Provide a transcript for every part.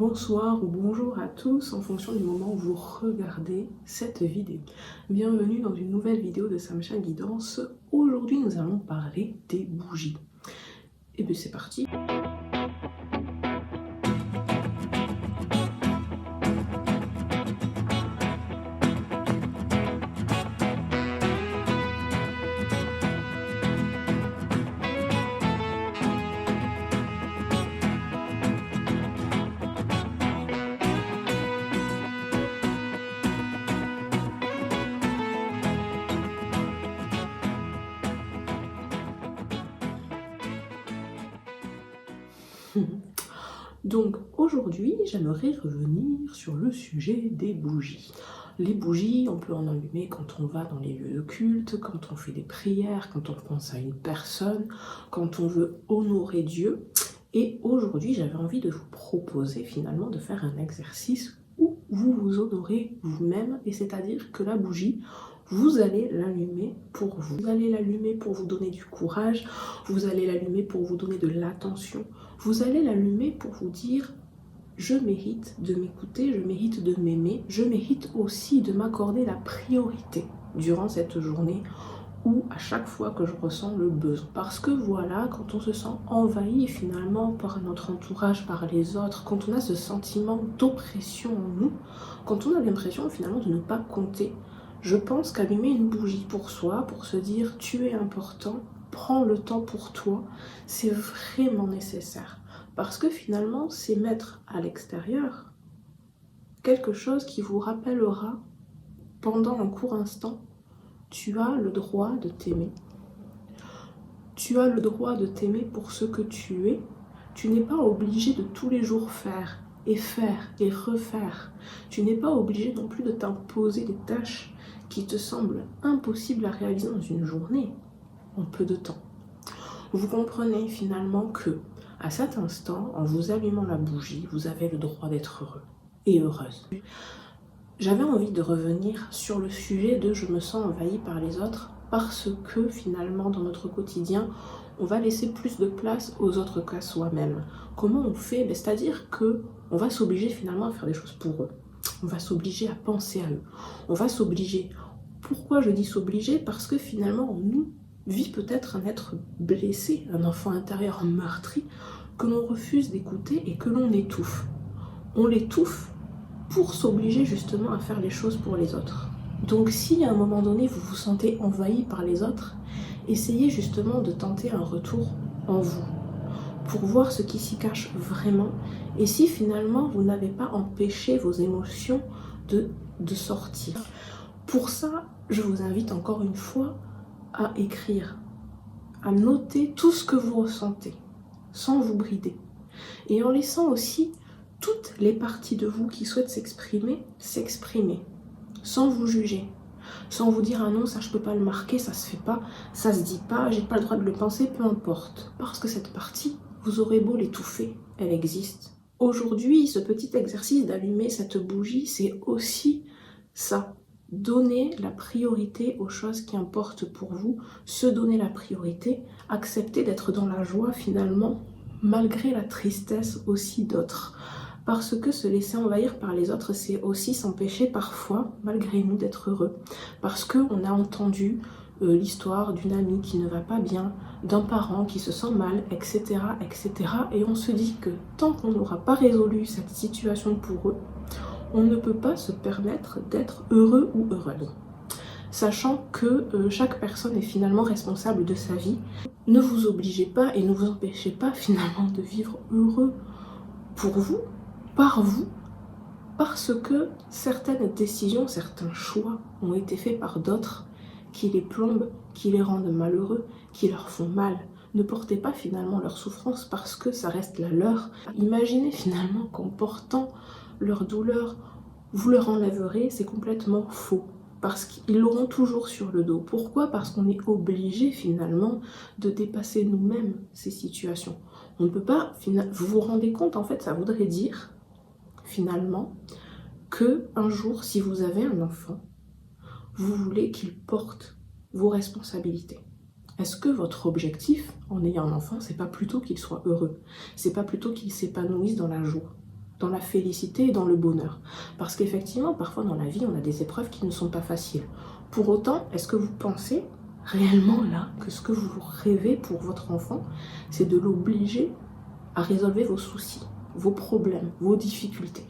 bonsoir ou bonjour à tous en fonction du moment où vous regardez cette vidéo. Bienvenue dans une nouvelle vidéo de Samcha Guidance. Aujourd'hui nous allons parler des bougies. Et bien c'est parti. Donc aujourd'hui, j'aimerais revenir sur le sujet des bougies. Les bougies, on peut en allumer quand on va dans les lieux de culte, quand on fait des prières, quand on pense à une personne, quand on veut honorer Dieu. Et aujourd'hui, j'avais envie de vous proposer finalement de faire un exercice où vous vous honorez vous-même, et c'est-à-dire que la bougie, vous allez l'allumer pour vous. Vous allez l'allumer pour vous donner du courage, vous allez l'allumer pour vous donner de l'attention, vous allez l'allumer pour vous dire « je mérite de m'écouter, je mérite de m'aimer, je mérite aussi de m'accorder la priorité durant cette journée ou à chaque fois que je ressens le besoin. » Parce que voilà, quand on se sent envahi finalement par notre entourage, par les autres, quand on a ce sentiment d'oppression en nous, quand on a l'impression finalement de ne pas compter, je pense qu'allumer une bougie pour soi, pour se dire tu es important, prends le temps pour toi, c'est vraiment nécessaire. Parce que finalement, c'est mettre à l'extérieur quelque chose qui vous rappellera pendant un court instant, tu as le droit de t'aimer. Tu as le droit de t'aimer pour ce que tu es. Tu n'es pas obligé de tous les jours faire et refaire. Tu n'es pas obligé non plus de t'imposer des tâches qui te semblent impossibles à réaliser dans une journée, en peu de temps. Vous comprenez finalement que, à cet instant, en vous allumant la bougie, vous avez le droit d'être heureux et heureuse. J'avais envie de revenir sur le sujet de « je me sens envahi par les autres » parce que finalement, dans notre quotidien, on va laisser plus de place aux autres qu'à soi-même. Comment on fait? C'est-à-dire qu'on va s'obliger finalement à faire des choses pour eux. On va s'obliger à penser à eux. On va s'obliger. Pourquoi je dis s'obliger? Parce que finalement, en nous, vit peut-être un être blessé, un enfant intérieur meurtri, que l'on refuse d'écouter et que l'on étouffe. On l'étouffe pour s'obliger justement à faire les choses pour les autres. Donc si à un moment donné vous vous sentez envahi par les autres, essayez justement de tenter un retour en vous, pour voir ce qui s'y cache vraiment, et si finalement vous n'avez pas empêché vos émotions de sortir. Pour ça, je vous invite encore une fois à écrire, à noter tout ce que vous ressentez, sans vous brider, et en laissant aussi toutes les parties de vous qui souhaitent s'exprimer, sans vous juger, sans vous dire « ah non, ça je peux pas le marquer, ça se fait pas, ça se dit pas, j'ai pas le droit de le penser », peu importe. Parce que cette partie, vous aurez beau l'étouffer, elle existe. Aujourd'hui, ce petit exercice d'allumer cette bougie, c'est aussi ça. Donner la priorité aux choses qui importent pour vous, se donner la priorité, accepter d'être dans la joie finalement, malgré la tristesse aussi d'autres. Parce que se laisser envahir par les autres, c'est aussi s'empêcher parfois, malgré nous, d'être heureux. Parce qu'on a entendu l'histoire d'une amie qui ne va pas bien, d'un parent qui se sent mal, etc., etc. Et on se dit que tant qu'on n'aura pas résolu cette situation pour eux, on ne peut pas se permettre d'être heureux ou heureuse. Sachant que chaque personne est finalement responsable de sa vie. Ne vous obligez pas et ne vous empêchez pas finalement de vivre heureux pour vous, par vous, parce que certaines décisions, certains choix ont été faits par d'autres qui les plombent, qui les rendent malheureux, qui leur font mal. Ne portez pas finalement leur souffrance parce que ça reste la leur. Imaginez finalement qu'en portant leur douleur, vous leur enlèverez, c'est complètement faux. Parce qu'ils l'auront toujours sur le dos. Pourquoi? Parce qu'on est obligé finalement de dépasser nous-mêmes ces situations. On ne peut pas, vous vous rendez compte, en fait, ça voudrait dire finalement que un jour, si vous avez un enfant, vous voulez qu'il porte vos responsabilités. Est-ce que votre objectif en ayant un enfant, c'est pas plutôt qu'il soit heureux? C'est pas plutôt qu'il s'épanouisse dans la joie? dans la félicité et dans le bonheur. Parce qu'effectivement, parfois dans la vie, on a des épreuves qui ne sont pas faciles. Pour autant, est-ce que vous pensez réellement là que ce que vous rêvez pour votre enfant, c'est de l'obliger à résolver vos soucis, vos problèmes, vos difficultés?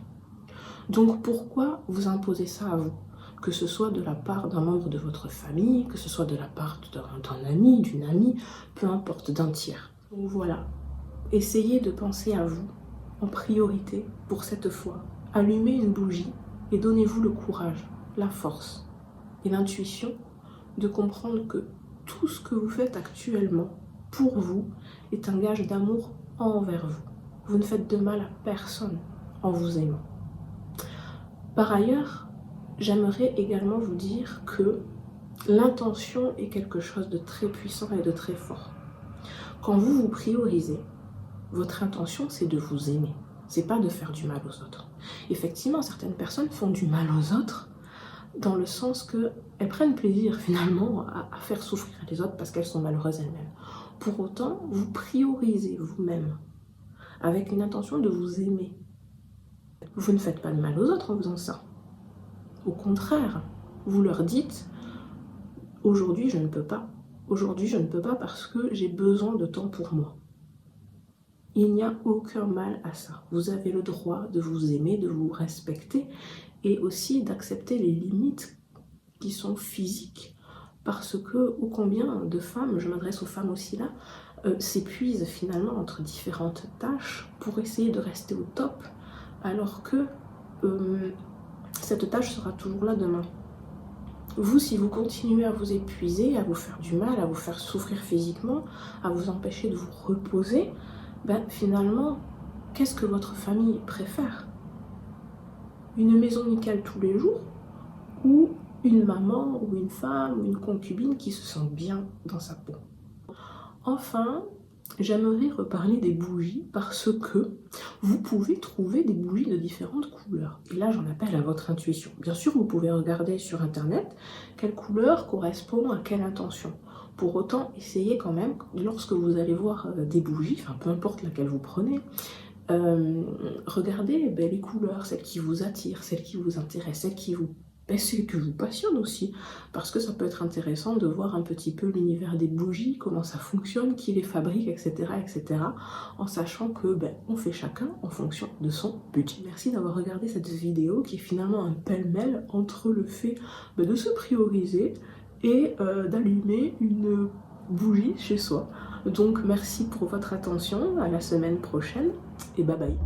Donc pourquoi vous imposez ça à vous? Que ce soit de la part d'un membre de votre famille, que ce soit de la part d'un ami, d'une amie, peu importe, d'un tiers. Donc voilà, essayez de penser à vous en priorité pour cette fois. Allumez une bougie et donnez-vous le courage, la force et l'intuition de comprendre que tout ce que vous faites actuellement pour vous est un gage d'amour envers vous. Vous ne faites de mal à personne en vous aimant. Par ailleurs, j'aimerais également vous dire que l'intention est quelque chose de très puissant et de très fort. Quand vous vous priorisez, votre intention c'est de vous aimer, c'est pas de faire du mal aux autres. Effectivement, certaines personnes font du mal aux autres dans le sens qu'elles prennent plaisir finalement à faire souffrir les autres parce qu'elles sont malheureuses elles-mêmes. Pour autant, vous priorisez vous-même avec une intention de vous aimer. Vous ne faites pas de mal aux autres en faisant ça. Au contraire, vous leur dites « Aujourd'hui, je ne peux pas. Aujourd'hui, je ne peux pas parce que j'ai besoin de temps pour moi. » Il n'y a aucun mal à ça. Vous avez le droit de vous aimer, de vous respecter et aussi d'accepter les limites qui sont physiques. Parce que, ô combien de femmes, je m'adresse aux femmes aussi là, s'épuisent finalement entre différentes tâches pour essayer de rester au top, alors que cette tâche sera toujours là demain. Vous, si vous continuez à vous épuiser, à vous faire du mal, à vous faire souffrir physiquement, à vous empêcher de vous reposer, ben finalement, qu'est-ce que votre famille préfère? Une maison nickel tous les jours ou une maman ou une femme ou une concubine qui se sent bien dans sa peau? Enfin, j'aimerais reparler des bougies parce que vous pouvez trouver des bougies de différentes couleurs. Et là, j'en appelle à votre intuition. Bien sûr, vous pouvez regarder sur internet quelle couleur correspond à quelle intention. Pour autant, essayez quand même, lorsque vous allez voir des bougies, enfin peu importe laquelle vous prenez, regardez les couleurs, celles qui vous attirent, celles qui vous intéressent, celles qui vous passionnent aussi, parce que ça peut être intéressant de voir un petit peu l'univers des bougies, comment ça fonctionne, qui les fabrique, etc., etc., en sachant que on fait chacun en fonction de son budget. Merci d'avoir regardé cette vidéo qui est finalement un pêle-mêle entre le fait de se prioriser et d'allumer une bougie chez soi. Donc merci pour votre attention, à la semaine prochaine et bye bye.